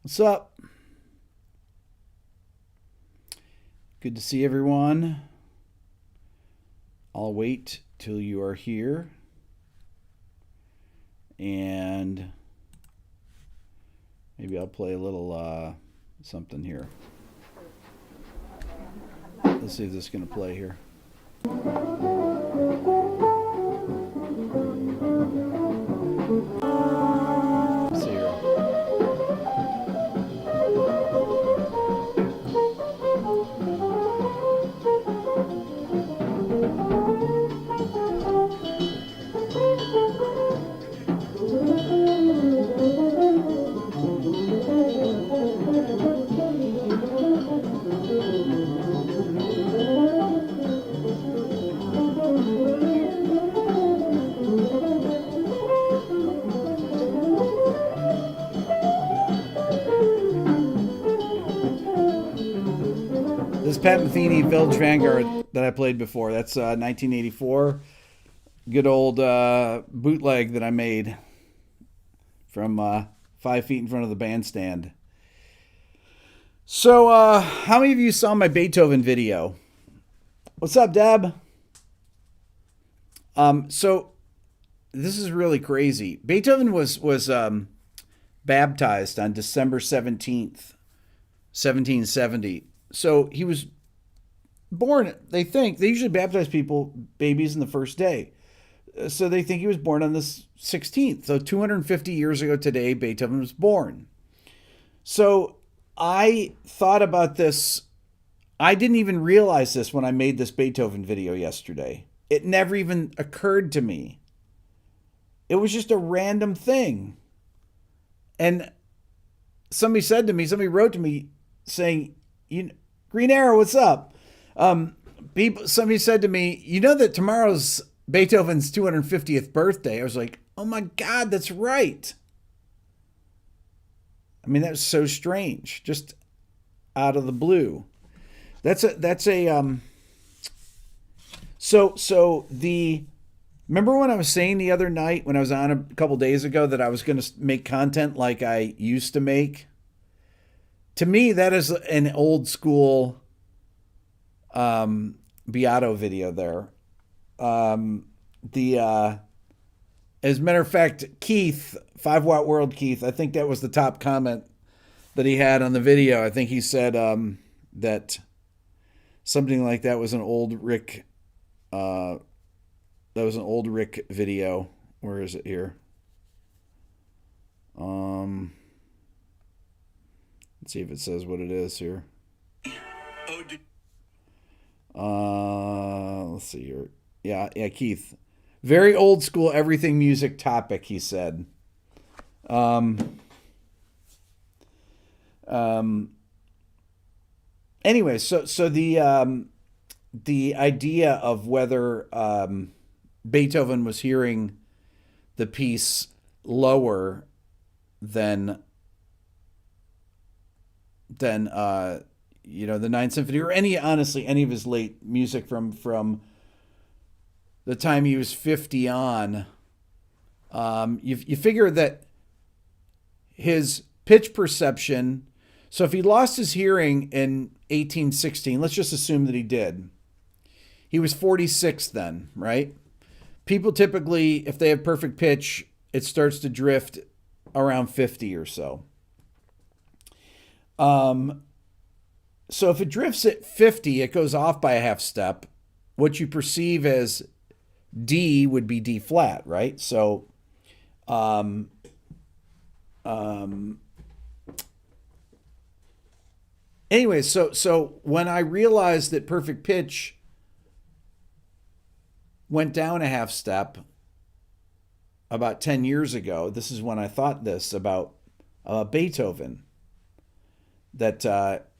What's up? Good to see everyone. I'll wait till you are here. And maybe I'll play a little something here. Let's see if this is going to play here. Let's see here. This is Pat Metheny, Village Vanguard that I played before. That's 1984. Good old bootleg that I made from 5 feet in front of the bandstand. So, how many of you saw my Beethoven video? What's up, Deb? So, this is really crazy. Beethoven was baptized on December 17th, 1770. So he was born, they usually baptize babies in the first day. So they think he was born on the 16th. So 250 years ago today, Beethoven was born. So I thought about this. I didn't even realize this when I made this Beethoven video yesterday. It never even occurred to me. It was just a random thing. And somebody wrote to me saying, Green Arrow, what's up? Somebody said to me, you know that tomorrow's Beethoven's 250th birthday. I was like, oh my God, that's right. I mean, that was so strange, just out of the blue. Remember when I was saying the other night when I was on a couple days ago that I was going to make content like I used to make? To me, that is an old school Beato video there. As a matter of fact, Keith, 5 Watt World Keith, I think that was the top comment that he had on the video. I think he said that something like that was an old Rick. That was an old Rick video. Where is it here? Let's see if it says what it is here. Let's see here. Yeah, Keith. Very old school everything music topic, he said. Anyway, so the idea of whether Beethoven was hearing the piece lower than the Ninth Symphony or any of his late music from the time he was 50 on, you figure that his pitch perception. So if he lost his hearing in 1816, let's just assume that he did. He was 46 then, right? People typically, if they have perfect pitch, it starts to drift around 50 or so. So if it drifts at 50, it goes off by a half step. What you perceive as D would be D flat, right? So, anyway, so when I realized that perfect pitch went down a half step about 10 years ago, this is when I thought this about Beethoven. That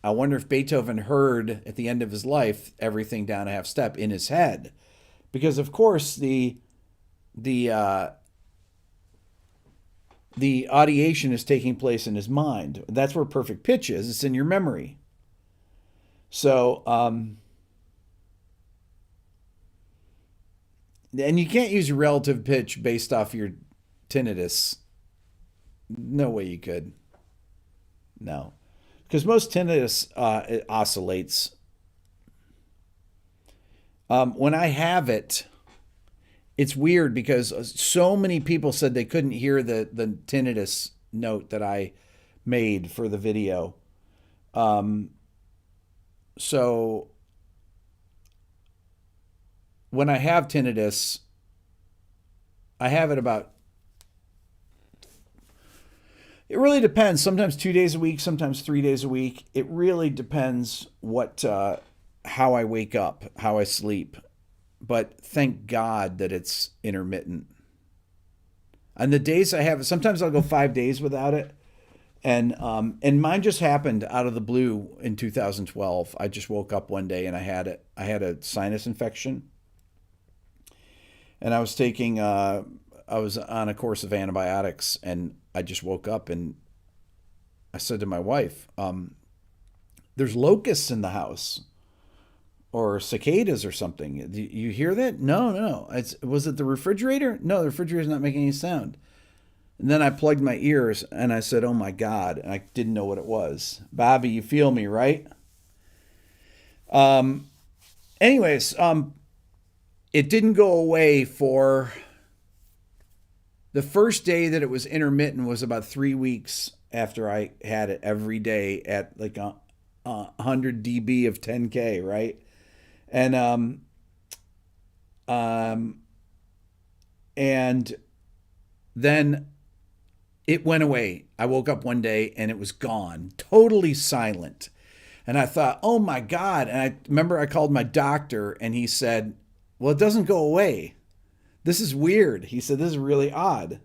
I wonder if Beethoven heard at the end of his life everything down a half step in his head, because of course the ideation is taking place in his mind. That's where perfect pitch is. It's in your memory. So And you can't use relative pitch based off your tinnitus. No way you could. No. Because most tinnitus it oscillates. When I have it, it's weird because so many people said they couldn't hear the tinnitus note that I made for the video. So when I have tinnitus, I have it about, it really depends. Sometimes 2 days a week, sometimes 3 days a week. It really depends how I wake up, how I sleep. But thank God that it's intermittent. And the days I have, sometimes I'll go 5 days without it. And mine just happened out of the blue in 2012. I just woke up one day and I had it. I had a sinus infection. And I was on a course of antibiotics, and I just woke up and I said to my wife, there's locusts in the house or cicadas or something. Do you hear that? No. Was it the refrigerator? No, the refrigerator's not making any sound. And then I plugged my ears and I said, oh my God. And I didn't know what it was. Bobby, you feel me, right? Anyways, it didn't go away for the first day that it was intermittent was about 3 weeks after I had it every day at like 100 dB of 10K, right? And then it went away. I woke up one day and it was gone, totally silent. And I thought, oh my God. And I remember I called my doctor and he said, well, it doesn't go away. This is weird. He said, this is really odd.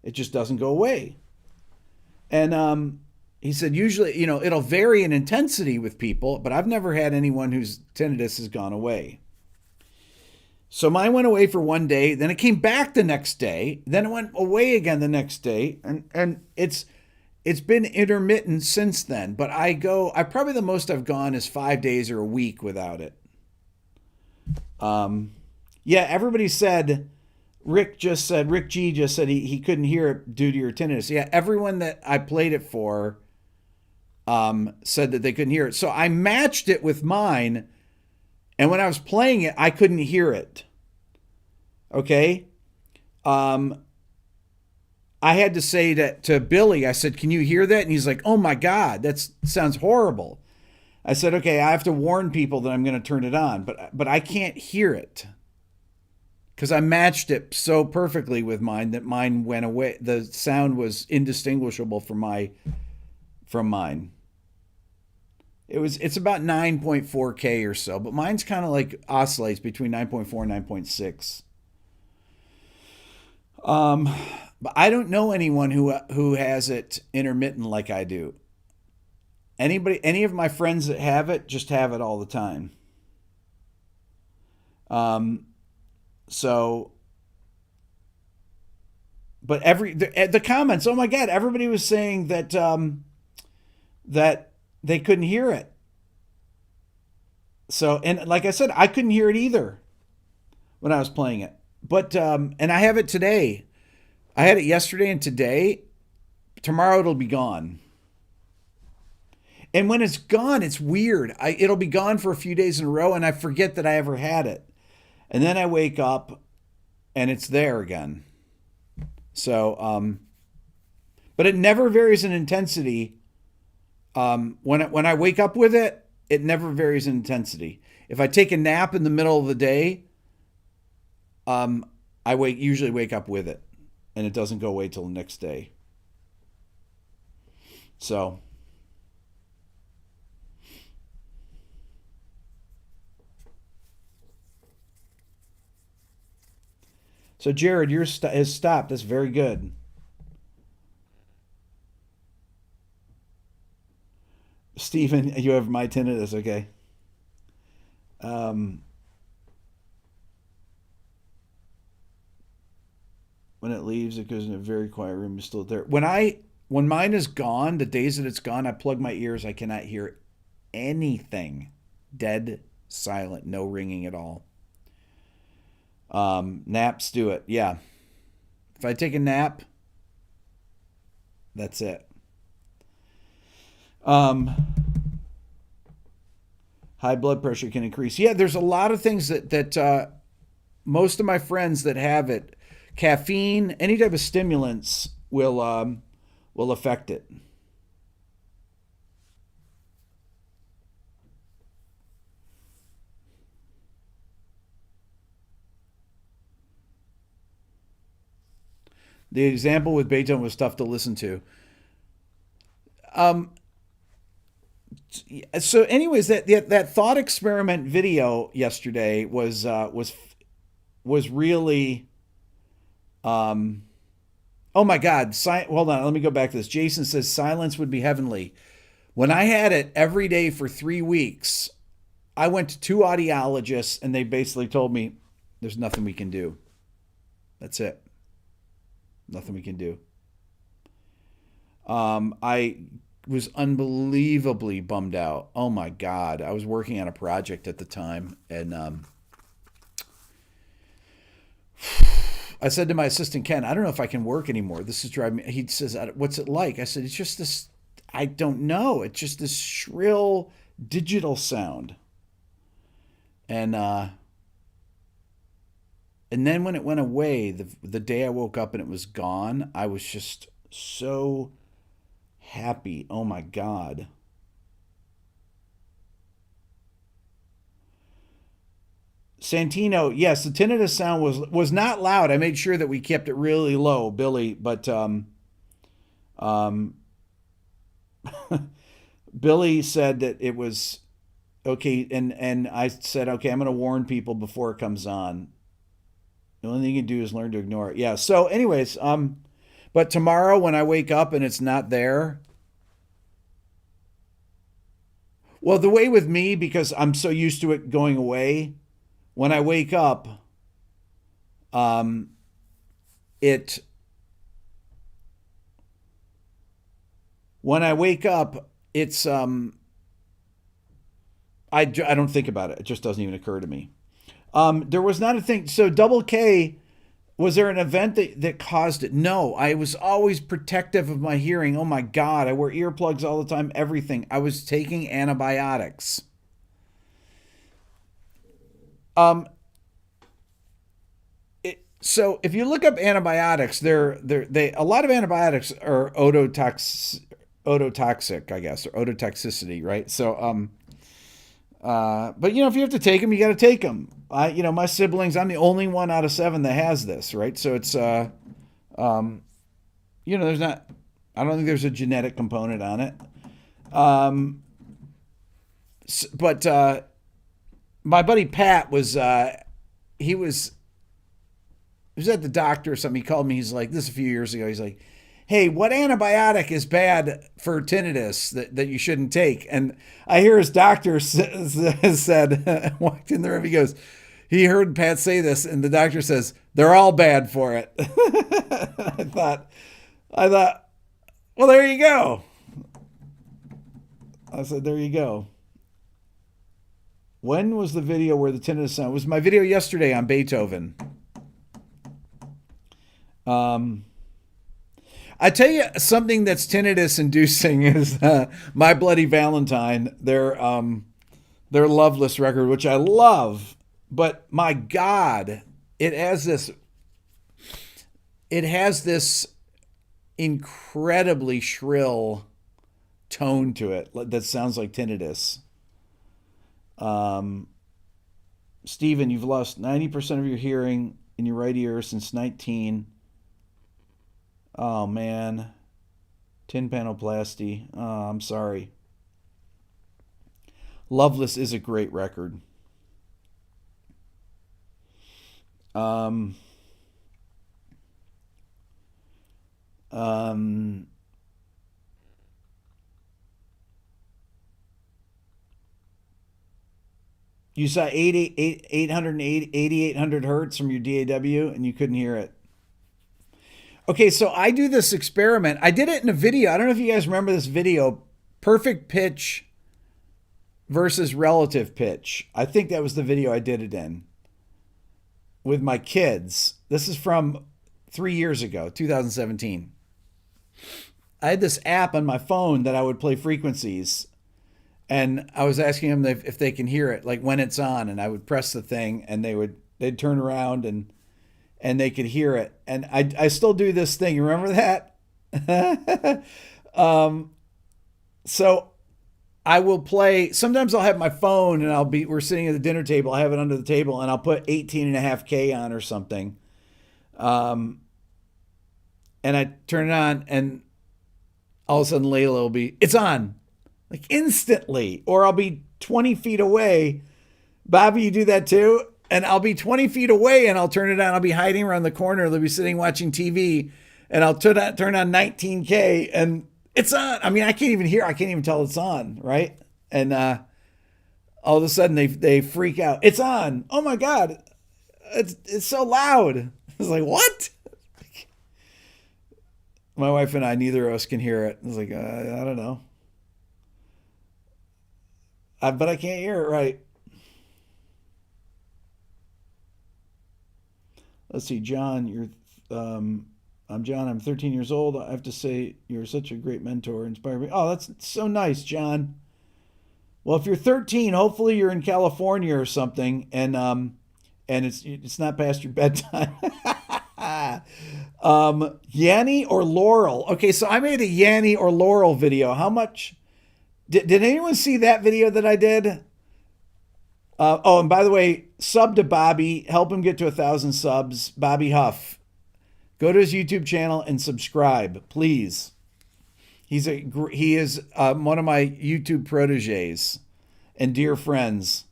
It just doesn't go away. And he said, usually, it'll vary in intensity with people, but I've never had anyone whose tinnitus has gone away. So mine went away for one day, then it came back the next day, then it went away again the next day, and it's been intermittent since then. But I probably the most I've gone is 5 days or a week without it. Yeah, everybody said, Rick G just said he couldn't hear it due to your tinnitus. Yeah, everyone that I played it for said that they couldn't hear it. So I matched it with mine, and when I was playing it, I couldn't hear it. Okay? I had to say that to Billy. I said, can you hear that? And he's like, oh my God, that sounds horrible. I said, okay, I have to warn people that I'm going to turn it on, but I can't hear it because I matched it so perfectly with mine that mine went away. The sound was indistinguishable from mine. It's about 9.4K or so, but mine's kind of like oscillates between 9.4 and 9.6. But I don't know anyone who has it intermittent like I do. Any of my friends that have it just have it all the time. So, but the comments, oh my God, everybody was saying that that they couldn't hear it. So, and like I said, I couldn't hear it either when I was playing it. But and I have it today. I had it yesterday and today. Tomorrow it'll be gone. And when it's gone, it's weird. It'll be gone for a few days in a row, and I forget that I ever had it. And then I wake up, and it's there again. So, but it never varies in intensity. When I wake up with it, it never varies in intensity. If I take a nap in the middle of the day, I usually wake up with it, and it doesn't go away till the next day. So. So, Jared, yours has stopped. That's very good. Stephen, you have my tinnitus, okay. When it leaves, it goes in a very quiet room. It's still there. When mine is gone, the days that it's gone, I plug my ears. I cannot hear anything. Dead silent. No ringing at all. Naps do it. Yeah. If I take a nap, that's it. High blood pressure can increase. Yeah, there's a lot of things that most of my friends that have it, caffeine, any type of stimulants will affect it. The example with Beato was tough to listen to. So, anyways, that thought experiment video yesterday was really. Oh my God! Hold on, let me go back to this. Jason says silence would be heavenly. When I had it every day for 3 weeks, I went to 2 audiologists, and they basically told me, "There's nothing we can do. That's it. Nothing we can do." I was unbelievably bummed out. Oh my God. I was working on a project at the time, and I said to my assistant, Ken, I don't know if I can work anymore. This is driving me. He says, what's it like? I said, it's just this, I don't know. It's just this shrill digital sound. And then when it went away, the day I woke up and it was gone, I was just so happy. Oh my God. Santino, yes, the tinnitus sound was not loud. I made sure that we kept it really low, Billy, but Billy said that it was okay, and I said, okay, I'm going to warn people before it comes on. The only thing you can do is learn to ignore it. Yeah. So, anyways, but tomorrow when I wake up and it's not there, well, the way with me, because I'm so used to it going away, when I wake up, it's I don't think about it. It just doesn't even occur to me. There was not a thing. So Double K, was there an event that caused it? No, I was always protective of my hearing. Oh my God, I wear earplugs all the time, everything. I was taking antibiotics. So if you look up antibiotics, a lot of antibiotics are ototoxic, I guess, or ototoxicity, right? So, but if you have to take them, you got to take them. My siblings, I'm the only one out of 7 that has this, right? So it's, there's not, I don't think there's a genetic component on it. But my buddy Pat was at the doctor or something. He called me. He's like, this a few years ago. He's like, hey, what antibiotic is bad for tinnitus that you shouldn't take? And I hear his doctor has said, walked in the room, he goes, he heard Pat say this, and the doctor says, they're all bad for it. I thought, well, there you go. I said, there you go. When was the video where the tinnitus sound? It was my video yesterday on Beethoven. I tell you something that's tinnitus inducing is My Bloody Valentine, their Loveless record, which I love, but my God, it has this incredibly shrill tone to it that sounds like tinnitus. Stephen, you've lost 90% of your hearing in your right ear since 19. Oh, man. Tympanoplasty. Oh, I'm sorry. Loveless is a great record. You saw 8,800 hertz from your DAW and you couldn't hear it. Okay, so I do this experiment. I did it in a video. I don't know if you guys remember this video. Perfect pitch versus relative pitch. I think that was the video I did it in. with my kids. This is from 3 years ago, 2017. I had this app on my phone that I would play frequencies, and I was asking them if they can hear it, like when it's on, and I would press the thing, and they'd turn around and they could hear it. And I still do this thing. You remember that? So I will play. Sometimes I'll have my phone, and we're sitting at the dinner table. I have it under the table, and I'll put 18.5K on or something. And I turn it on, and all of a sudden Layla will be, it's on, like instantly. Or I'll be 20 feet away. Bobby, you do that too? And I'll be 20 feet away and I'll turn it on. I'll be hiding around the corner. They'll be sitting watching TV and I'll turn on 19K and it's on. I mean, I can't even tell it's on, right? And all of a sudden they freak out. It's on. Oh my God. It's so loud. It's like, what? My wife and I, neither of us can hear it. It's like, I don't know. But I can't hear it right. Let's see, John, I'm John. I'm 13 years old. I have to say, you're such a great mentor. Inspire me. Oh, that's so nice, John. Well, if you're 13, hopefully you're in California or something, and it's not past your bedtime. Yanny or Laurel? Okay, so I made a Yanny or Laurel video. How much? Did anyone see that video that I did? And by the way, sub to Bobby. Help him get to 1,000 subs. Bobby Huff. Go to his YouTube channel and subscribe, please. He is one of my YouTube proteges and dear friends.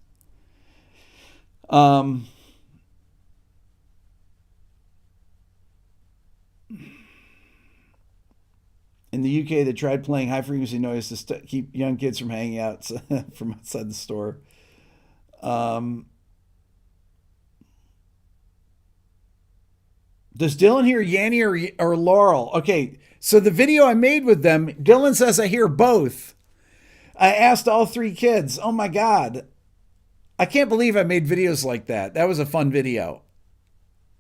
In the UK, they tried playing high-frequency noise to keep young kids from hanging out from outside the store. Does Dylan hear Yanny or Laurel? Okay, so the video I made with them, Dylan says I hear both. I asked all 3 kids. Oh, my God. I can't believe I made videos like that. That was a fun video.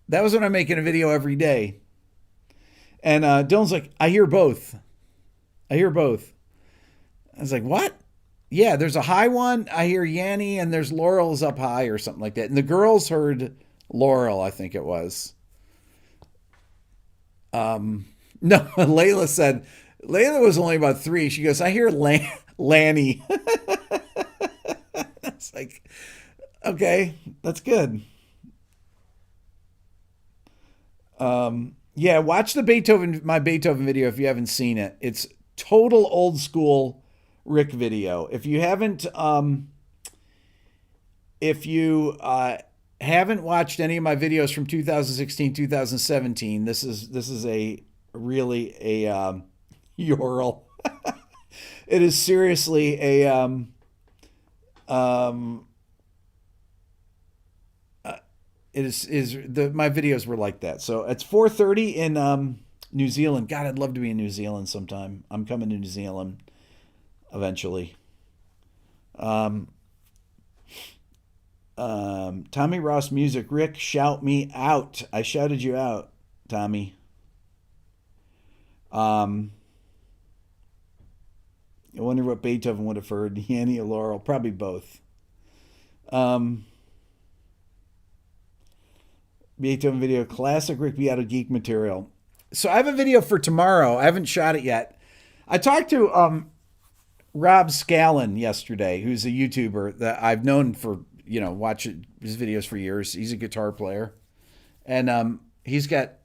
That was when I'm making a video every day. And Dylan's like, I hear both. I hear both. I was like, what? Yeah, there's a high one. I hear Yanny, and there's Laurel's up high or something like that. And the girls heard Laurel, I think it was. No, Layla was only about 3. She goes, I hear Lanny. It's like, okay, that's good. Yeah, watch my Beethoven video if you haven't seen it. It's total old school Rick video. If you haven't watched any of my videos from 2016, 2017, this is a really a URL. It is seriously a my videos were like that. So it's 4:30 in New Zealand. God, I'd love to be in New Zealand sometime. I'm coming to New Zealand eventually. Tommy Ross music. Rick, shout me out. I shouted you out, Tommy. I wonder what Beethoven would have heard. Yanny or Laurel? Probably both. Beethoven video, classic Rick Beato geek material. So I have a video for tomorrow. I haven't shot it yet. I talked to Rob Scallon yesterday, who's a YouTuber that I've known for, watch his videos for years. He's a guitar player. And he's got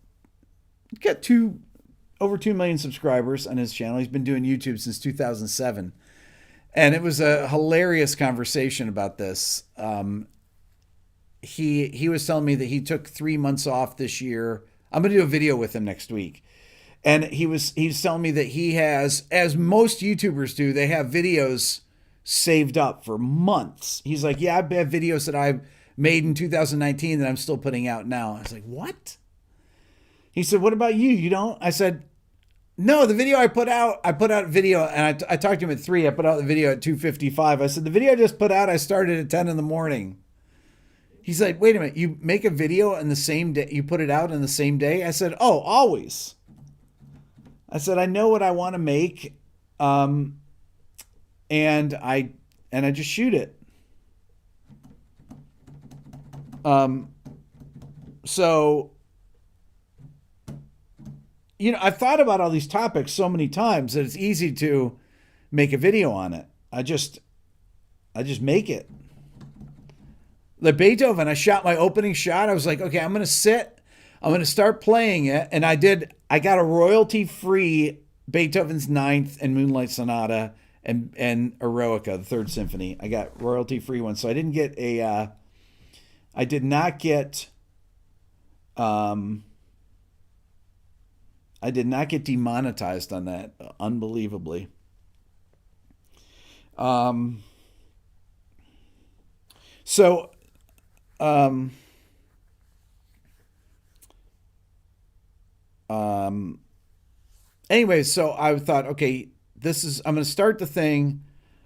over 2 million subscribers on his channel. He's been doing YouTube since 2007. And it was a hilarious conversation about this. He was telling me that he took 3 months off this year. I'm going to do a video with him next week. And he's telling me that he has, as most YouTubers do, they have videos saved up for months. He's like, yeah, I have videos that I've made in 2019 that I'm still putting out now. I was like, what? He said, what about you? You don't? I said, no, the video I put out video, and I talked to him at 3. I put out the video at 2:55. I said, the video I just put out, I started at 10 in the morning. He's like, wait a minute, you make a video on the same day, you put it out on the same day? I said, oh, always. I said, I know what I want to make, and I just shoot it. So, I've thought about all these topics so many times that it's easy to make a video on it. I just make it. The Beethoven, I shot my opening shot. I was like, okay, I'm going to sit. I'm going to start playing it. And I got a royalty-free Beethoven's Ninth and Moonlight Sonata and Eroica, the Third Symphony. I got royalty-free ones. So I did not get demonetized on that, unbelievably. Anyway, so I thought, okay, I'm going to start the thing.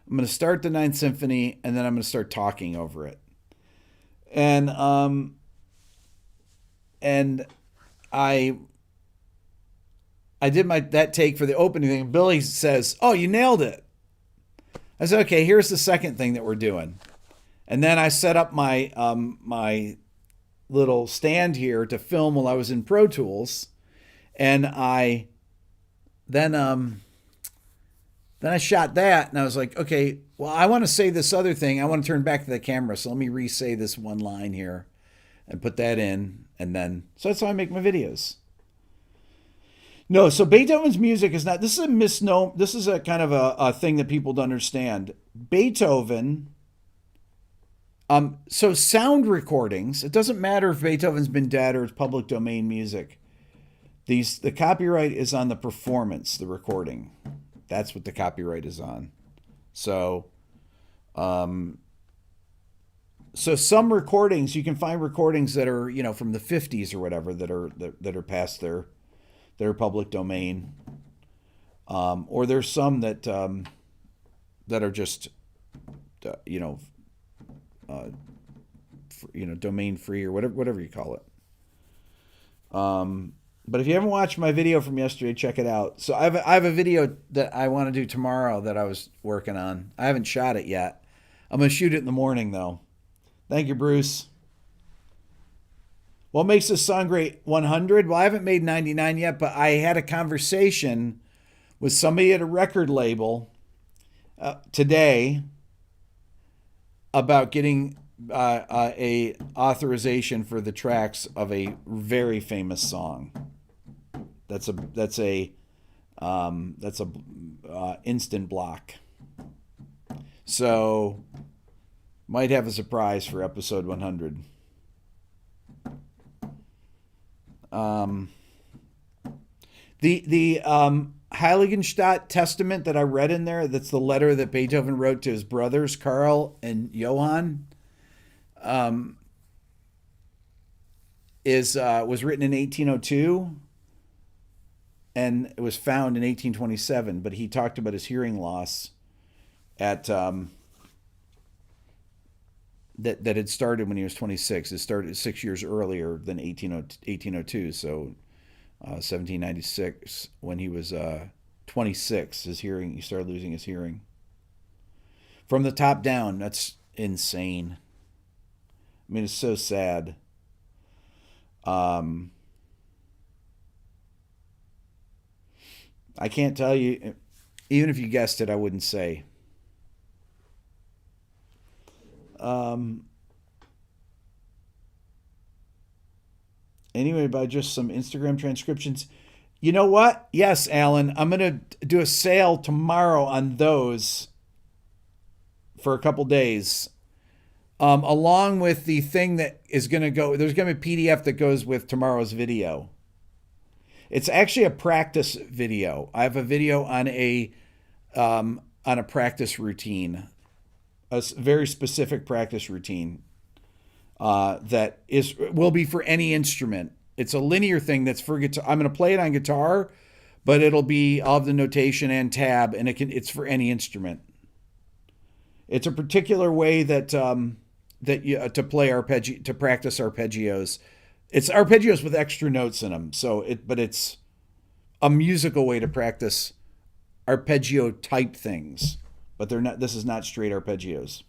I'm going to start the Ninth Symphony, and then I'm going to start talking over it. And I did that take for the opening thing. Billy says, oh, you nailed it. I said, okay, here's the second thing that we're doing. And then I set up my my little stand here to film while I was in Pro Tools. And I shot that, and I was like, okay, well, I want to say this other thing. I want to turn back to the camera, so let me re-say this one line here and put that in. And then, so that's how I make my videos. No, so Beethoven's music is not, this is a misnomer. This is a kind of a thing that people don't understand. Beethoven, so sound recordings, it doesn't matter if Beethoven's been dead or it's public domain music. The copyright is on the performance, the recording. That's what the copyright is on. So, so some recordings, you can find recordings that are, from the 50s or whatever that are past their public domain, or there's some that are just domain free or whatever you call it. But if you haven't watched my video from yesterday, check it out. So I have a video that I want to do tomorrow that I was working on. I haven't shot it yet. I'm going to shoot it in the morning, though. Thank you, Bruce. What makes this song great? 100? Well, I haven't made 99 yet, but I had a conversation with somebody at a record label today about getting a authorization for the tracks of a very famous song. That's a instant block. So might have a surprise for episode 100. The Heiligenstadt Testament that I read in there, that's the letter that Beethoven wrote to his brothers, Karl and Johann, was written in 1802 and it was found in 1827, but he talked about his hearing loss at that had started when he was 26. It started 6 years earlier than 1802, so 1796, when he was 26, he started losing his hearing. From the top down, that's insane. I mean, it's so sad. I can't tell you, even if you guessed it, I wouldn't say. Anyway, about just some Instagram transcriptions. You know what? Yes, Alan, I'm going to do a sale tomorrow on those for a couple days. Along with the thing that is going to go, there's going to be a PDF that goes with tomorrow's video. It's actually a practice video. I have a video on a practice routine, a very specific practice routine that will be for any instrument. It's a linear thing that's for guitar. I'm going to play it on guitar, but I'll have the notation and tab, and it's for any instrument. It's a particular way that that you to play to practice arpeggios. It's arpeggios with extra notes in them. But it's a musical way to practice arpeggio type things. But they're not. This is not straight arpeggios.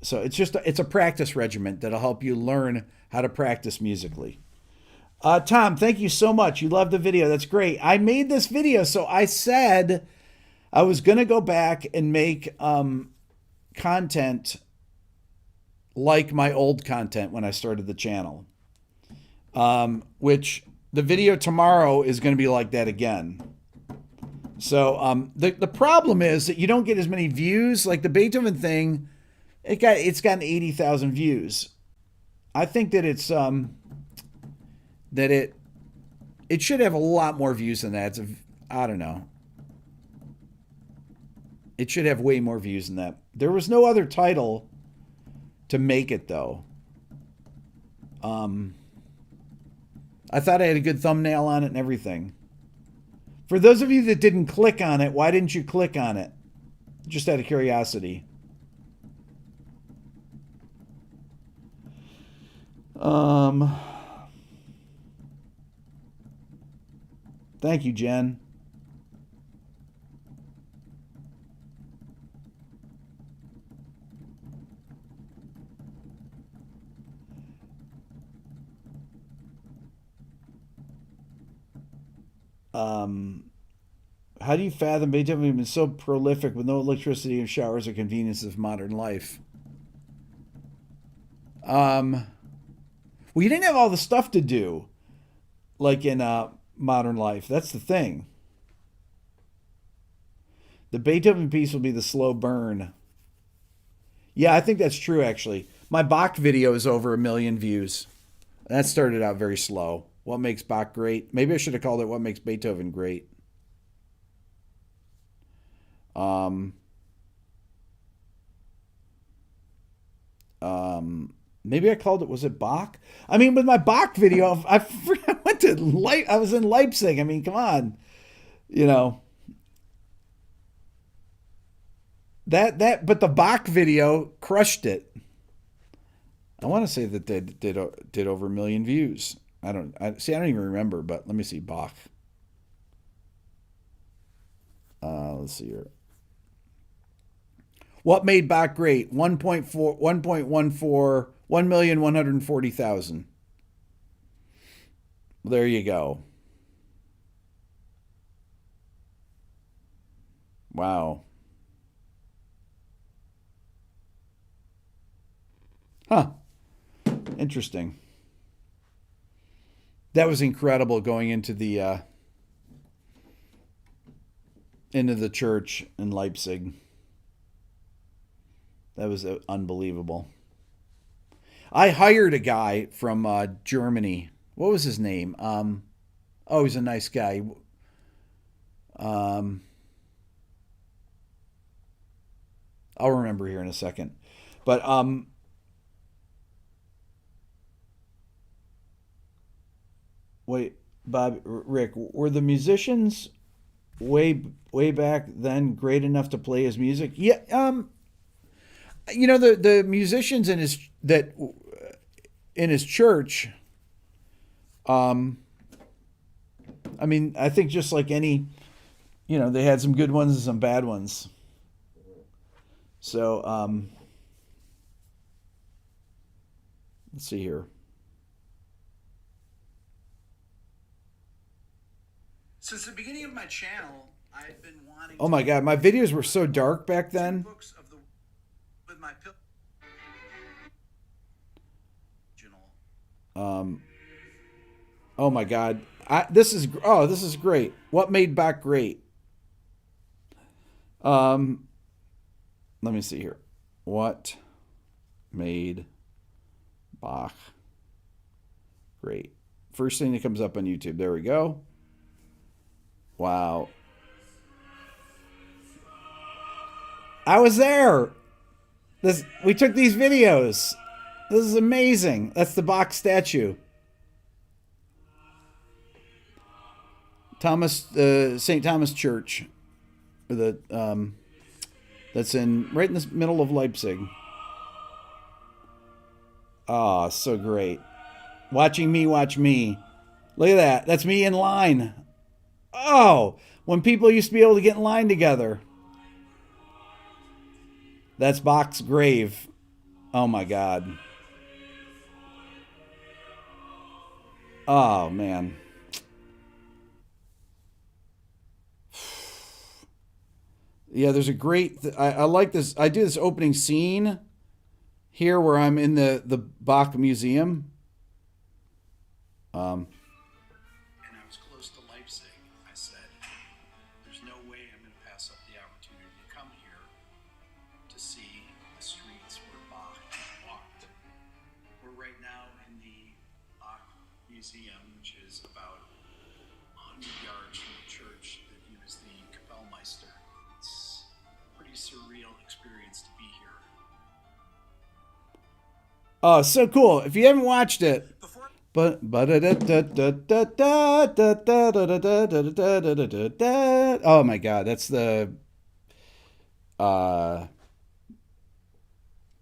So it's a practice regimen that'll help you learn how to practice musically. Tom, thank you so much. You loved the video. That's great. I made this video, so I said I was going to go back and make content like my old content when I started the channel. Which the video tomorrow is going to be like that again. So the problem is that you don't get as many views. Like the Beethoven thing, it's gotten 80,000 views. I think that it should have a lot more views than that. I don't know. It should have way more views than that. There was no other title to make it though. I thought I had a good thumbnail on it and everything. For those of you that didn't click on it, why didn't you click on it? Just out of curiosity. Thank you, Jen. How do you fathom Beethoven has been so prolific with no electricity and showers or conveniences of modern life? Well, you didn't have all the stuff to do, like in modern life. That's the thing. The Beethoven piece will be the slow burn. Yeah, I think that's true, actually. My Bach video is over 1 million views. That started out very slow. What makes Bach great? Maybe I should have called it What Makes Beethoven Great. Maybe I called it, was it Bach? I mean, with my Bach video, I was in Leipzig. I mean, come on. You know. But the Bach video crushed it. I want to say that they did over 1 million views. I don't even remember, but let me see. Bach. Let's see here. What made Bach great? 1,140,000. There you go. Wow. Huh. Interesting. That was incredible going into the church in Leipzig. That was unbelievable. I hired a guy from Germany. What was his name? He's a nice guy. I'll remember here in a second. But wait, Bob, Rick, were the musicians way back then great enough to play his music? Yeah. You know, the musicians in his church. I mean, I think just like any, you know, they had some good ones and some bad ones. So, let's see here. Since the beginning of my channel, I've been wanting. Oh my God, my videos were so dark back then. Oh my God, this is great. What made Bach great? Let me see here. What made Bach great? First thing that comes up on YouTube. There we go. Wow. I was there. We took these videos. This is amazing. That's the Bach statue. St. Thomas Church. That's right in the middle of Leipzig. Oh, so great. Watching me watch me. Look at that. That's me in line. Oh, when people used to be able to get in line together. That's Bach's grave. Oh my God. Oh man. Yeah, there's a great. I like this. I do this opening scene here where I'm in the Bach Museum. And I was close to Leipzig. I said, "There's no way I'm going to pass up the opportunity to come here to see the streets where Bach walked." We're right now in the Bach Museum, which is about 100 yards from the church that he was the Kapellmeister. It's a pretty surreal experience to be here. Oh, so cool. If you haven't watched it, oh my God, that's the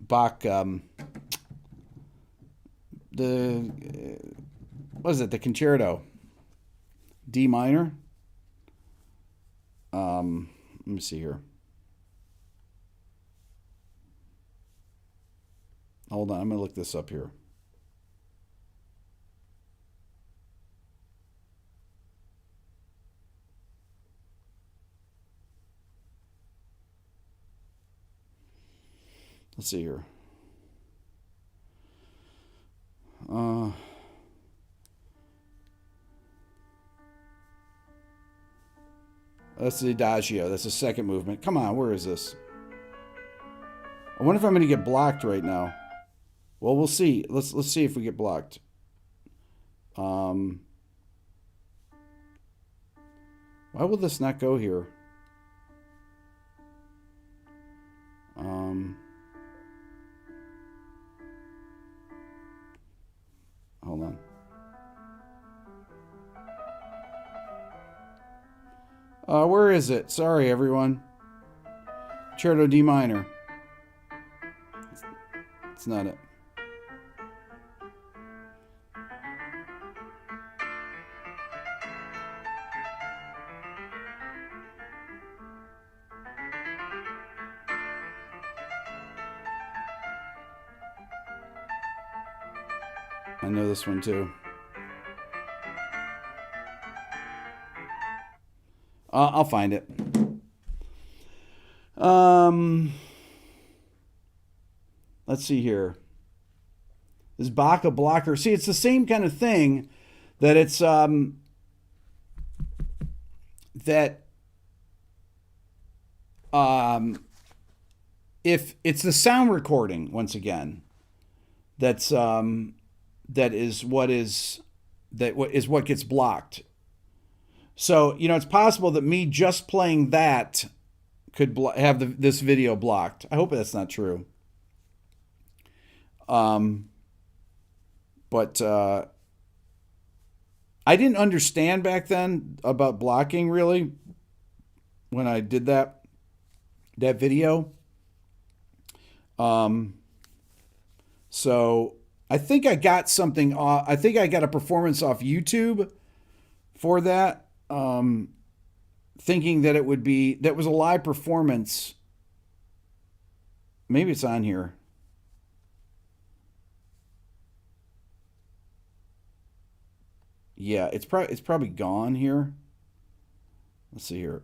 Bach the what is it? The concerto, D minor. Let me see here. Hold on, I'm gonna look this up here. Let's see here. That's the Adagio. That's the second movement. Come on, where is this? I wonder if I'm going to get blocked right now. Well, we'll see. Let's see if we get blocked. Why will this not go here? Hold on. Where is it? Sorry, everyone. Concerto D minor. It's not it. I know this one too. I'll find it. Let's see here. Is Bach a blocker? See, it's the same kind of thing that it's if it's the sound recording once again, that's that is what gets blocked. So, you know, it's possible that me just playing that could have this video blocked. I hope that's not true. But I didn't understand back then about blocking really when I did that video. So I think I got something off. I think I got a performance off YouTube for that. Thinking that that was a live performance. Maybe it's on here. Yeah, it's probably gone here. Let's see here.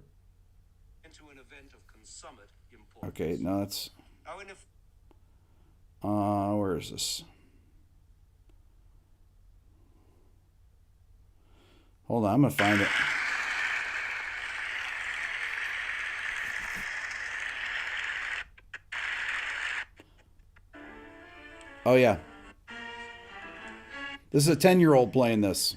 Into an event of consummate importance. Okay, no, that's. Where is this? Hold on, I'm gonna find it. Oh yeah. This is a 10-year-old playing this.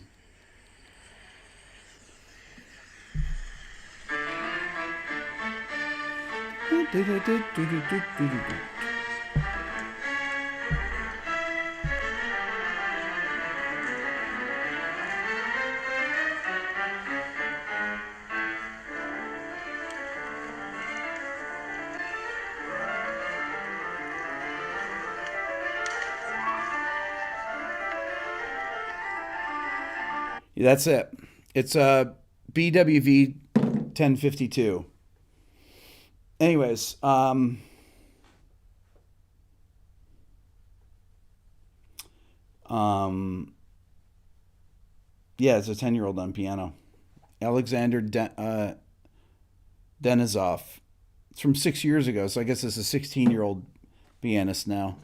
That's it. It's a BWV 1052. Anyways, yeah, it's a 10-year-old on piano. Alexander Denisov. It's from 6 years ago, so I guess it's a 16-year-old pianist now.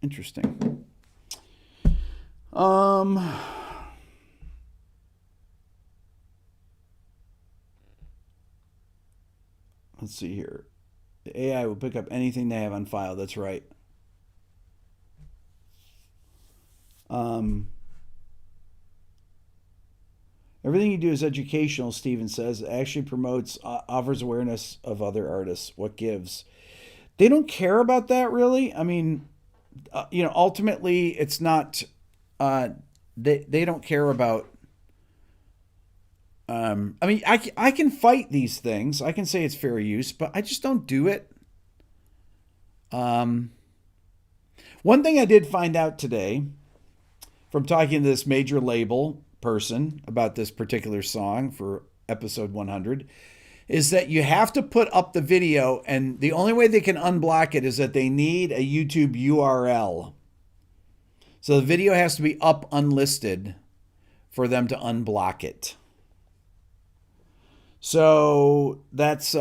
Interesting. Let's see here. The AI will pick up anything they have on file. That's right. Everything you do is educational, Steven says. It actually promotes, offers awareness of other artists. What gives? They don't care about that, really. I mean, ultimately, it's not. They don't care about. I mean, I can fight these things. I can say it's fair use, but I just don't do it. One thing I did find out today from talking to this major label person about this particular song for episode 100 is that you have to put up the video, and the only way they can unblock it is that they need a YouTube URL. So the video has to be up unlisted for them to unblock it. So that's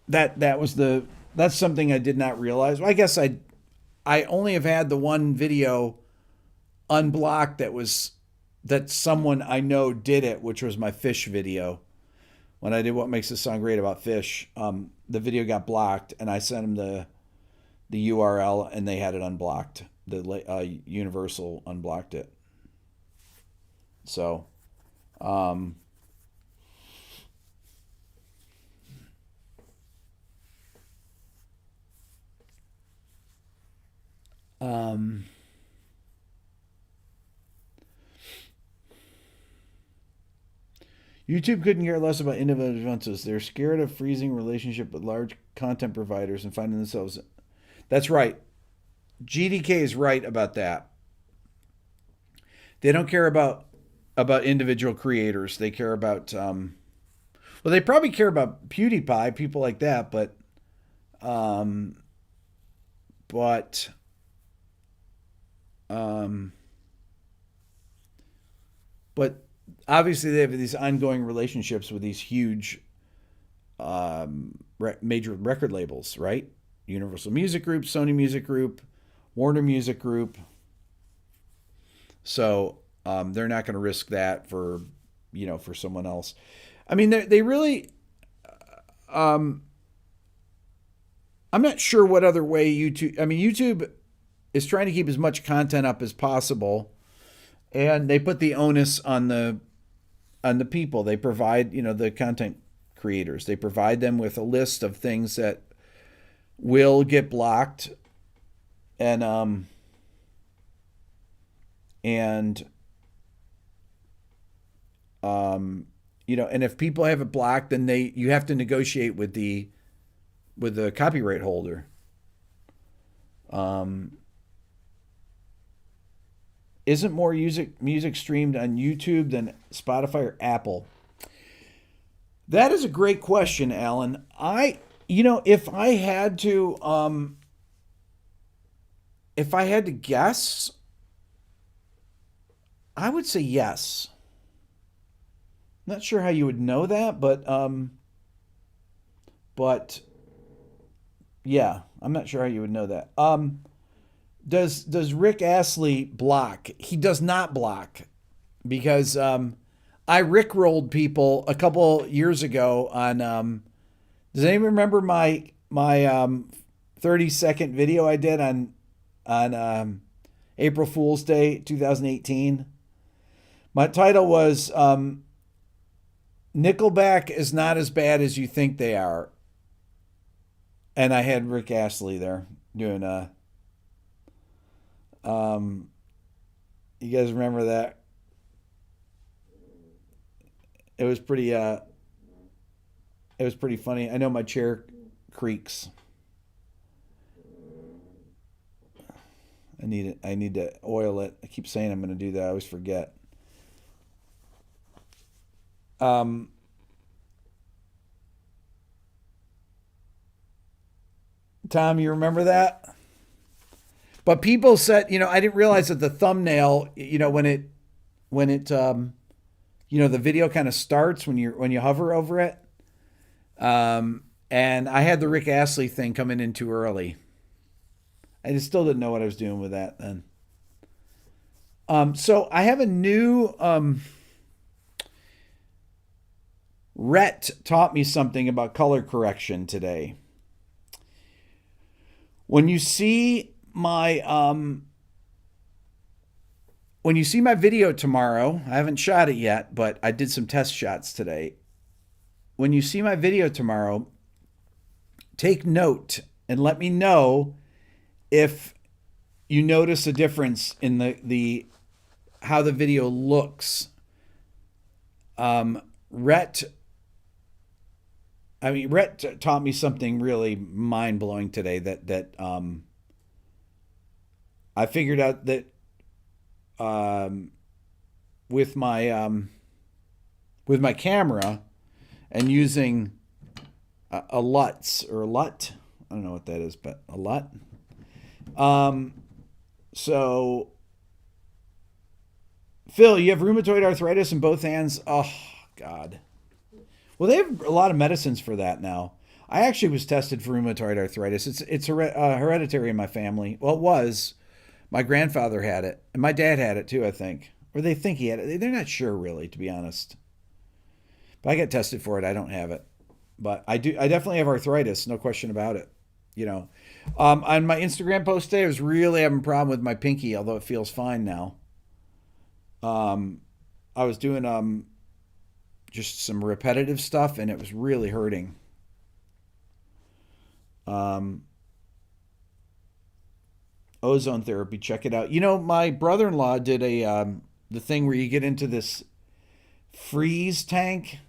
that's something I did not realize. Well, I guess I only have had the one video unblocked that someone I know did it, which was my fish video. When I did What Makes This Song Great about fish, the video got blocked, and I sent them the URL, and they had it unblocked. The Universal unblocked it. So, YouTube couldn't care less about individual differences. They're scared of freezing relationship with large content providers and finding themselves. That's right. GDK is right about that. They don't care about individual creators. They care about well, they probably care about PewDiePie, people like that, but obviously they have these ongoing relationships with these huge major record labels, right? Universal Music Group, Sony Music Group, Warner Music Group. So they're not going to risk that for someone else. I mean, they really. I'm not sure what other way YouTube. I mean, YouTube is trying to keep as much content up as possible, and they put the onus on the people. They provide, the content creators. They provide them with a list of things that will get blocked, and if people have it blocked, then you have to negotiate with the copyright holder. Isn't more music streamed on YouTube than Spotify or Apple? That is a great question, Alan. If I had to guess, I would say yes. Not sure how you would know that, but yeah, I'm not sure how you would know that. Does Rick Astley block? He does not block, because I rickrolled people a couple years ago on. Does anyone remember my 30-second video I did on April Fool's Day 2018? My title was Nickelback is not as bad as you think they are. And I had Rick Astley there doing you guys remember that? It was pretty funny. I know my chair creaks. I need to oil it. I keep saying I'm going to do that. I always forget. Tom, you remember that? But people said, I didn't realize that the thumbnail, when it the video kind of starts when you hover over it. And I had the Rick Astley thing coming in too early. I just still didn't know what I was doing with that then. So I have a new Rhett taught me something about color correction today. When you see my video tomorrow, I haven't shot it yet, but I did some test shots today. When you see my video tomorrow, take note and let me know if you notice a difference in the how the video looks. Rhett taught me something really mind-blowing today that I figured out that with my camera and using a LUTs or a LUT, I don't know what that is, but a LUT. So Phil, you have rheumatoid arthritis in both hands. Oh God. Well, they have a lot of medicines for that now. I actually was tested for rheumatoid arthritis. It's hereditary in my family. Well, it was. My grandfather had it, and my dad had it too, I think. Or they think he had it. They're not sure, really, to be honest. But I get tested for it. I don't have it. But I do. I definitely have arthritis, no question about it. On my Instagram post today, I was really having a problem with my pinky, although it feels fine now. I was doing just some repetitive stuff, and it was really hurting. Ozone therapy, check it out. My brother-in-law did the thing where you get into this freeze tank,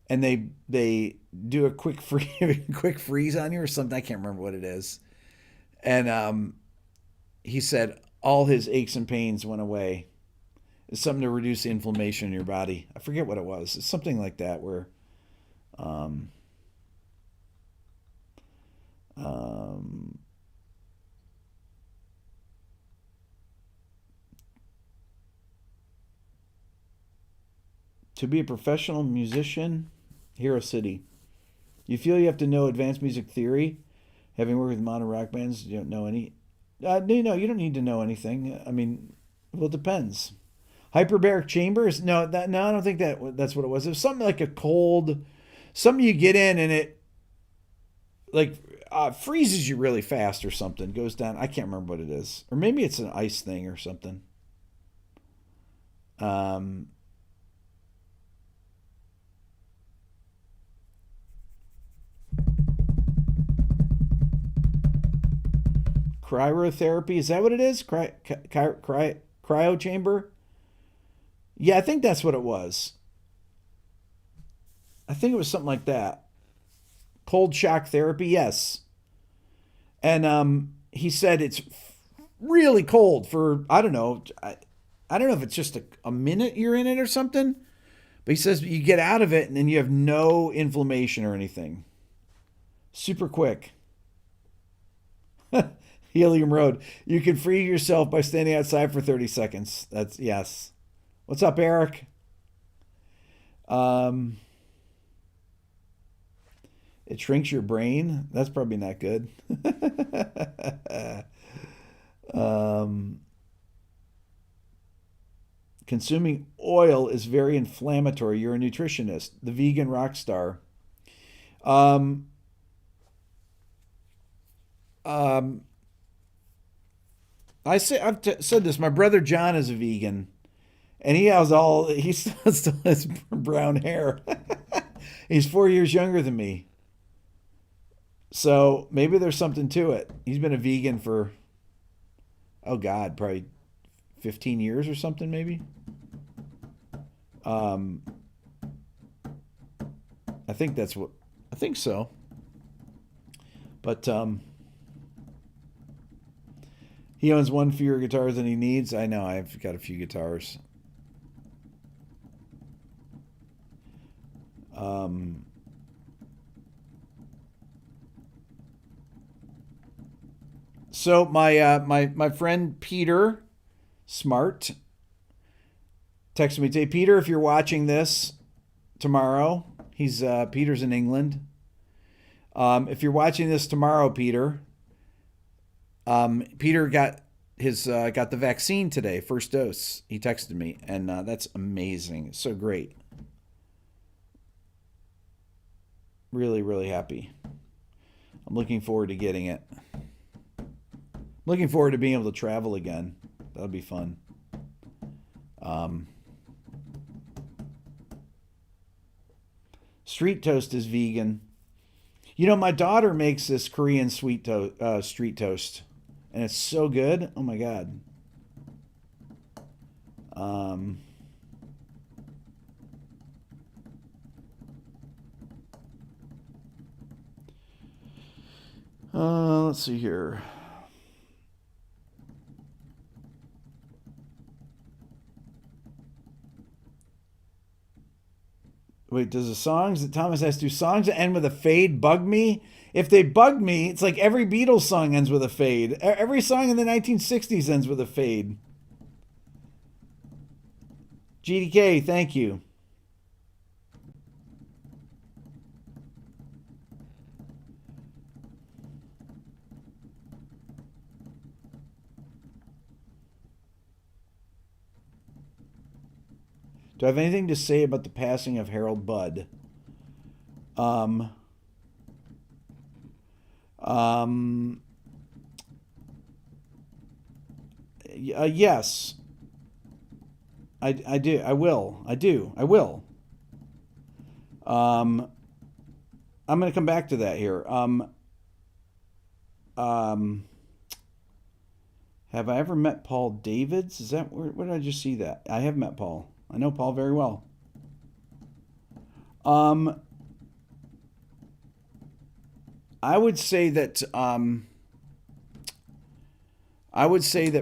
and they do a quick freeze on you or something. I can't remember what it is. And he said all his aches and pains went away. It's something to reduce the inflammation in your body. I forget what it was. It's something like that where to be a professional musician, Hero City. You feel you have to know advanced music theory? Having worked with modern rock bands, you don't know any. No, you don't need to know anything. I mean, well, it depends. Hyperbaric chambers? No, I don't think that's what it was. It was something like a cold, something you get in and it like freezes you really fast or something. Goes down. I can't remember what it is, or maybe it's an ice thing or something. Cryotherapy, is that what it is? Cryo chamber? Yeah, I think that's what it was. I think it was something like that. Cold shock therapy, yes. And he said it's really cold for, I don't know. I don't know if it's just a minute you're in it or something. But he says you get out of it and then you have no inflammation or anything. Super quick. Helium Road. You can free yourself by standing outside for 30 seconds. That's yes. What's up, Eric? It shrinks your brain. That's probably not good. Consuming oil is very inflammatory. You're a nutritionist. The vegan rock star. I've said this. My brother John is a vegan, and he still has brown hair. He's 4 years younger than me, so maybe there's something to it. He's been a vegan for, oh God, probably 15 years or something, maybe. I think so. But He owns one fewer guitars than he needs. I know. I've got a few guitars. So my friend Peter Smart texted me today. Peter, if you're watching this tomorrow, Peter's in England. If you're watching this tomorrow, Peter got the vaccine today, first dose. He texted me, and that's amazing. It's so great. Really, really happy. I'm looking forward to getting it. Looking forward to being able to travel again. That'll be fun. Street toast is vegan. You know, my daughter makes this Korean street toast, and it's so good. Oh my god. Let's see here. Wait, does the songs that Thomas has to do songs that end with a fade bug me? If they bug me, it's like every Beatles song ends with a fade. Every song in the 1960s ends with a fade. GDK, thank you. Do I have anything to say about the passing of Harold Budd? Yes. I do. I will. I'm going to come back to that here. Have I ever met Paul Davids? Is that where did I just see that? I have met Paul. I know Paul very well. I would say that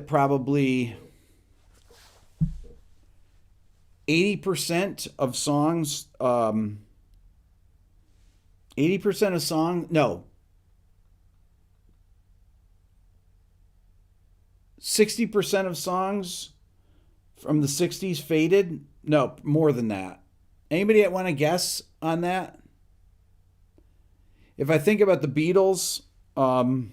probably 80% of songs, 80% of songs, no, 60% of songs from the 60s faded. No, more than that. Anybody want to guess on that? If I think about the Beatles, I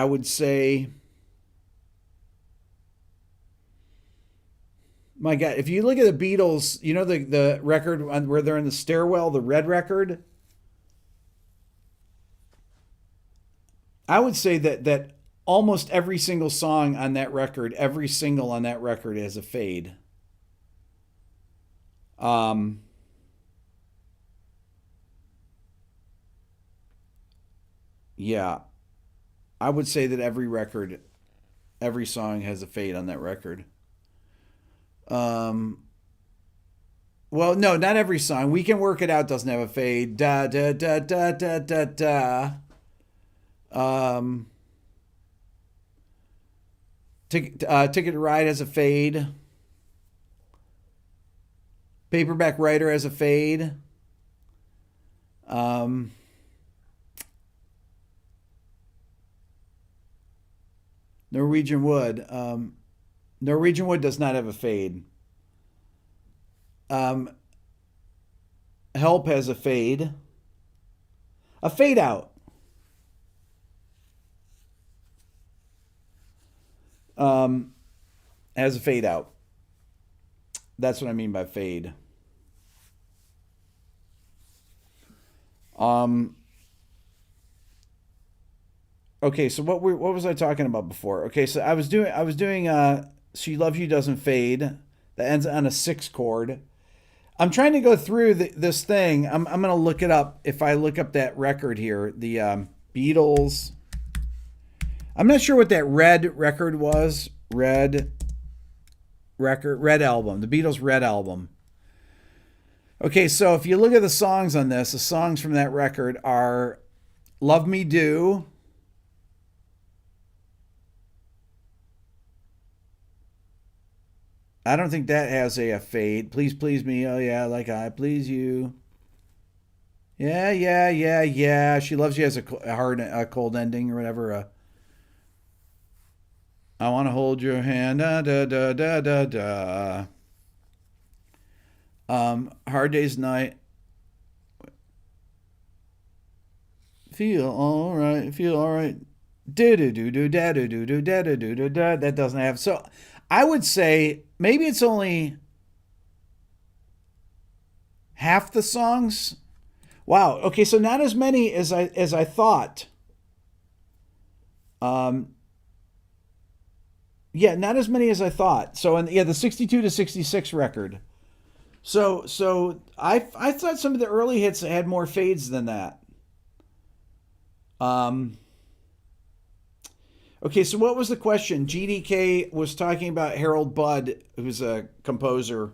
would say, my God, if you look at the Beatles, you know the record where they're in the stairwell, the red record? I would say that almost every single song on that record, every single on that record has a fade. Yeah. I would say that every song has a fade on that record. Well, no, not every song. We Can Work It Out doesn't have a fade. Da da da da da da da. Ticket to Ride has a fade. Paperback Writer has a fade. Norwegian Wood. Norwegian Wood does not have a fade. Help has a fade. A fade out. Has a fade out. That's what I mean by fade. Okay, so what was I talking about before? Okay, so I was doing She Loves You Doesn't Fade, that ends on a 6 chord. I'm trying to go through this thing. I'm going to look it up. If I look up that record here, the Beatles. I'm not sure what that red record was. Red record, Red Album, the Beatles' Red Album. Okay, so if you look at the songs on this, the songs from that record are Love Me Do, I don't think that has a fade. Please Please Me, oh yeah, like I please you. Yeah, yeah, yeah, yeah. She Loves You has a cold ending or whatever. I want to hold your hand. Da, da, da, da, da, da. Hard Day's Night. Feel all right. Feel all right. Do do do do da do do do da do do do da. That doesn't have. So I would say maybe it's only half the songs. Wow. Okay, so not as many as I thought. Yeah, not as many as I thought. So the 62 to 66 record. So I thought some of the early hits had more fades than that. Okay, so what was the question? GDK was talking about Harold Budd, who's a composer,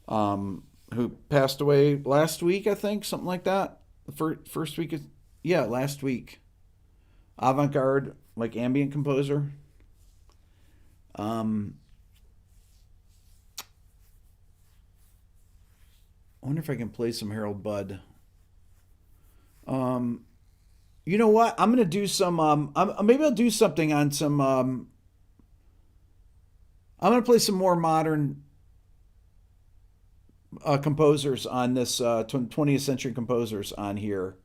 who passed away last week, I think, something like that. The first week last week. Avant-garde, like ambient composer. I wonder if I can play some Harold Budd. You know what? I'm gonna do some. Maybe I'll do something on some. I'm gonna play some more modern composers on this 20th century composers on here.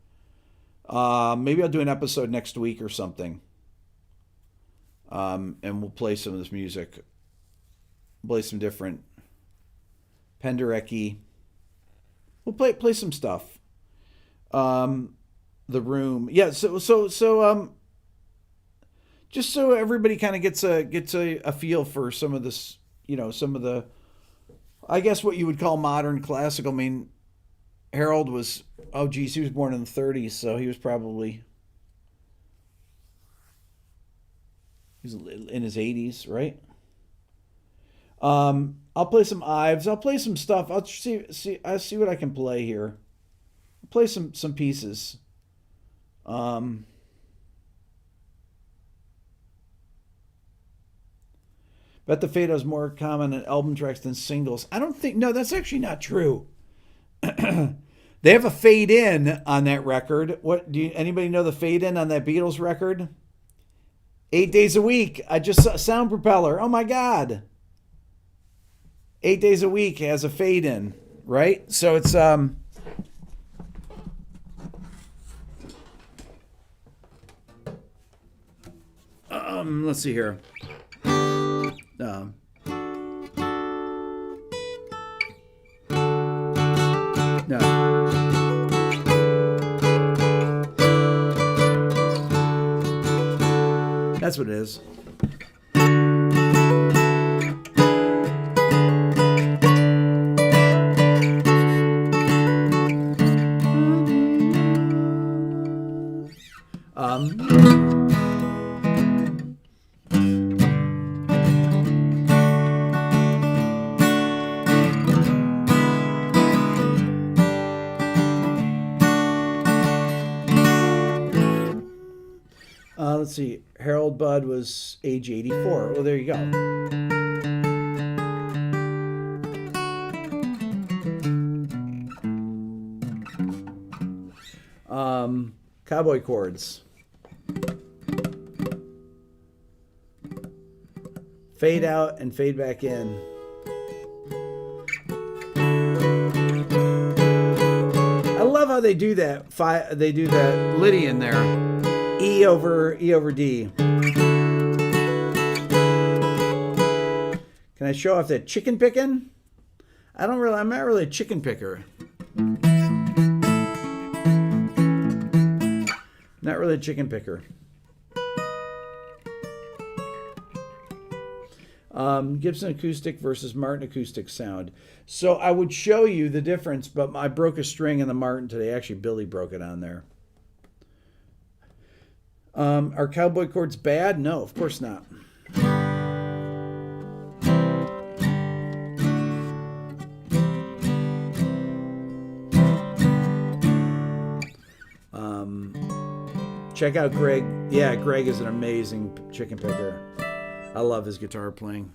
Maybe I'll do an episode next week or something. And we'll play some of this music. Play some different Penderecki. We'll play some stuff. The Room. Yeah, so just so everybody kind of gets a feel for some of this, some of the, I guess what you would call modern classical. I mean, Harold was, he was born in the 30s, so he was probably in his 80s, right? I'll play some Ives. I'll play some stuff. I'll see what I can play here. I'll play some pieces. Bet the Fado is more common in album tracks than singles. I don't think. No, that's actually not true. They have a fade in on that record. Anybody know the fade in on that Beatles record? 8 days a week. I just saw Sound Propeller. Oh my God. 8 days a week has a fade in, right? So it's let's see here. No. That's what it is. Let's see. Harold Budd was age 84. Well, there you go. Cowboy chords. Fade out and fade back in. I love how they do that. They do that Lydian there. E over D. Can I show off that chicken picking? I'm not really a chicken picker. Not really a chicken picker. Gibson acoustic versus Martin acoustic sound. So I would show you the difference, but I broke a string in the Martin today. Actually, Billy broke it on there. Are cowboy chords bad? No, of course not. Check out Greg. Yeah, Greg is an amazing chicken picker. I love his guitar playing.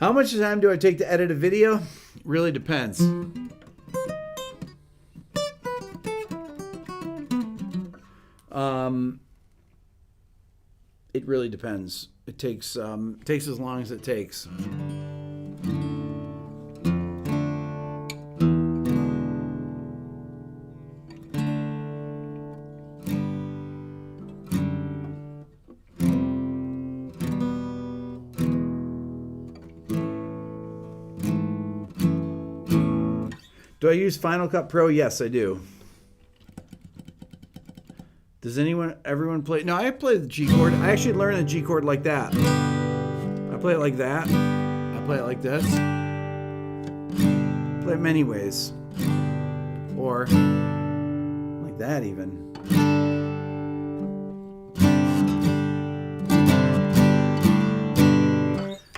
How much time do I take to edit a video? Really depends. It really depends. It takes as long as it takes. Do I use Final Cut Pro? Yes, I do. Does everyone play? No, I play the G chord. I actually learned the G chord like that. I play it like that. I play it like this. I play it many ways. Or like that even.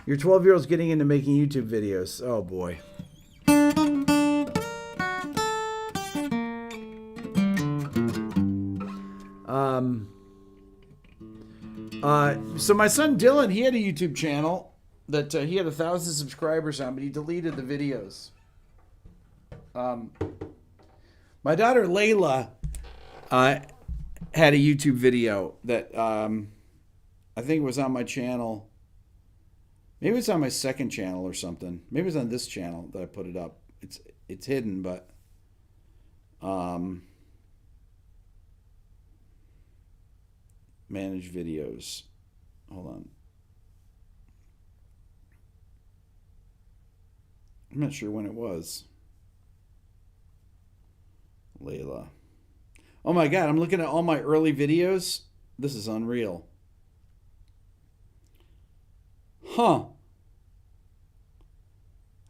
Your 12-year-old's getting into making YouTube videos. Oh boy. So my son Dylan, he had a YouTube channel that he had 1,000 subscribers on, but he deleted the videos. My daughter Layla had a YouTube video that I think was on my channel. Maybe it's on my second channel or something. Maybe it's on this channel that I put it up. It's hidden, but manage videos. Hold on. I'm not sure when it was. Layla. Oh my God, I'm looking at all my early videos. This is unreal. Huh.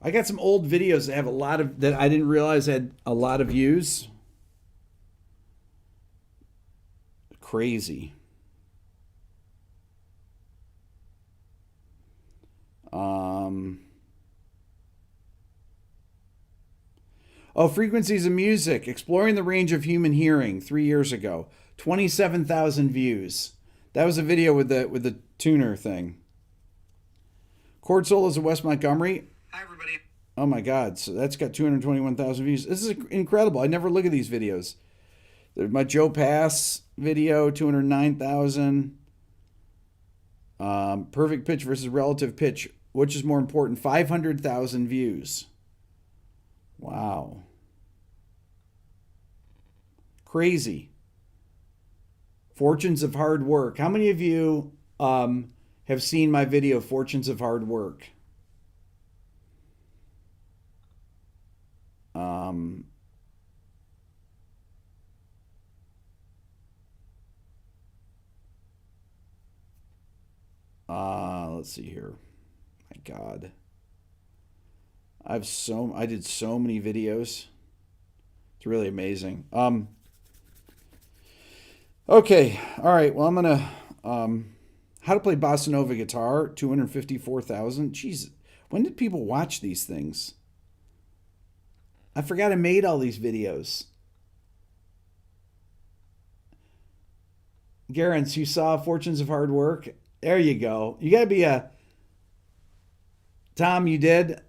I got some old videos that have that I didn't realize had a lot of views. Crazy. Frequencies of Music, Exploring the Range of Human Hearing, 3 years ago. 27,000 views. That was a video with the tuner thing. Chord Solos of West Montgomery. Hi, everybody. Oh my God, so that's got 221,000 views. This is incredible. I never look at these videos. There's my Joe Pass video, 209,000. Perfect Pitch versus Relative Pitch. Which is more important? 500,000 views. Wow. Crazy. Fortunes of Hard Work. How many of you have seen my video, Fortunes of Hard Work? Let's see here. My God. I did so many videos. It's really amazing. Okay. All right. Well, I'm going to, how to play bossa nova guitar, 254,000. Jeez. When did people watch these things? I forgot I made all these videos. Garance, you saw Fortunes of Hard Work? There you go. You got to be a... Tom, you did?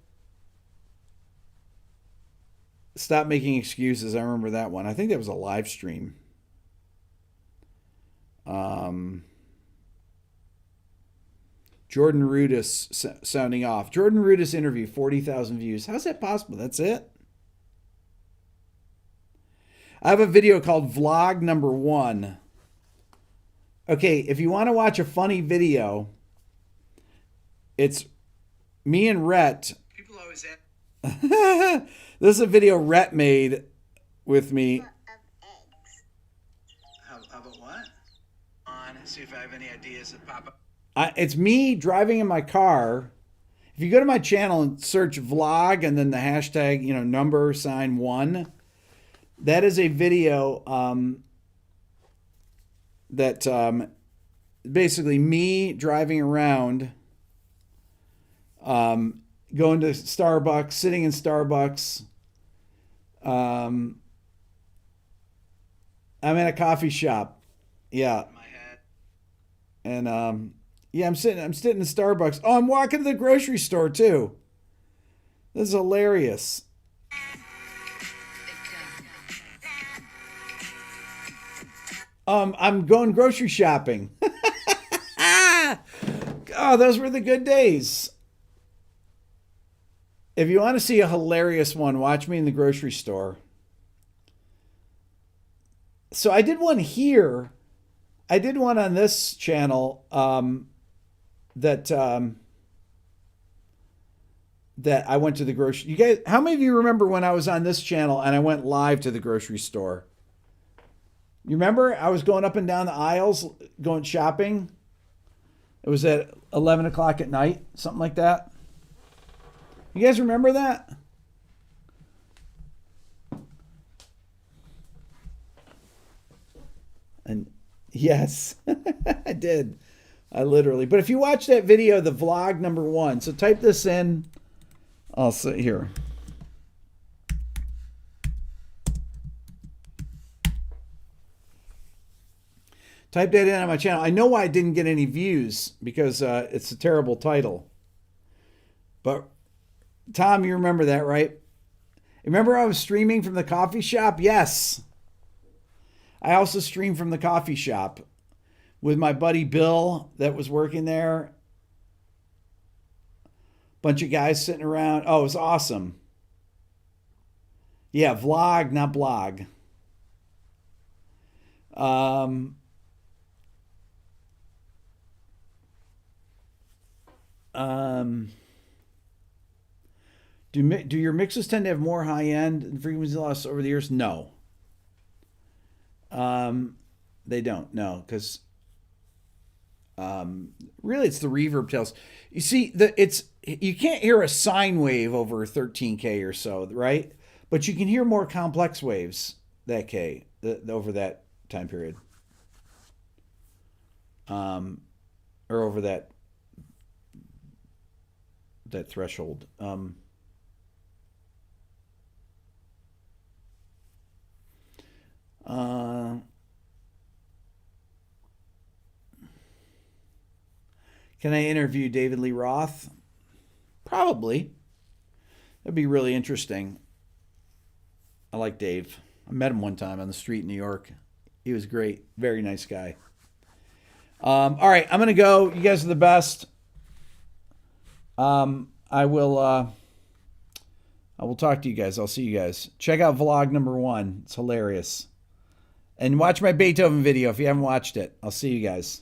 Stop Making Excuses. I remember that one. I think that was a live stream. Jordan Rudess sounding off. Jordan Rudess interview, 40,000 views. How's that possible? That's it? I have a video called Vlog Number 1. Okay, if you want to watch a funny video, it's me and Rhett. People always ask. This is a video Rhett made with me. How about what? See if I have any ideas that pop up. It's me driving in my car. If you go to my channel and search vlog and then the hashtag, number sign 1, That is a video that basically me driving around, going to Starbucks, sitting in Starbucks. I'm in a coffee shop. Yeah. And yeah, I'm sitting in Starbucks. Oh, I'm walking to the grocery store too. This is hilarious. I'm going grocery shopping. Oh, those were the good days. If you want to see a hilarious one, watch me in the grocery store. So I did one here. I did one on this channel that I went to the grocery. You guys, how many of you remember when I was on this channel and I went live to the grocery store? You remember? I was going up and down the aisles, going shopping. It was at 11 o'clock at night, something like that. You guys remember that? And yes, I did. I literally. But if you watch that video, the vlog number 1, so type this in. I'll sit here. Type that in on my channel. I know why I didn't get any views, because it's a terrible title. But Tom, you remember that, right? Remember I was streaming from the coffee shop? Yes. I also streamed from the coffee shop with my buddy Bill that was working there. Bunch of guys sitting around. Oh, it was awesome. Yeah, vlog, not blog. Do your mixes tend to have more high end and frequency loss over the years? No. They don't. No, because really it's the reverb tells. You see, you can't hear a sine wave over 13K or so, right? But you can hear more complex waves that K over that time period, or over that threshold. Can I interview David Lee Roth? Probably. That'd be really interesting. I like Dave. I met him one time on the street in New York. He was great. Very nice guy. All right, I'm going to go. You guys are the best. I will talk to you guys. I'll see you guys. Check out vlog number 1. It's hilarious. And watch my Beethoven video if you haven't watched it. I'll see you guys.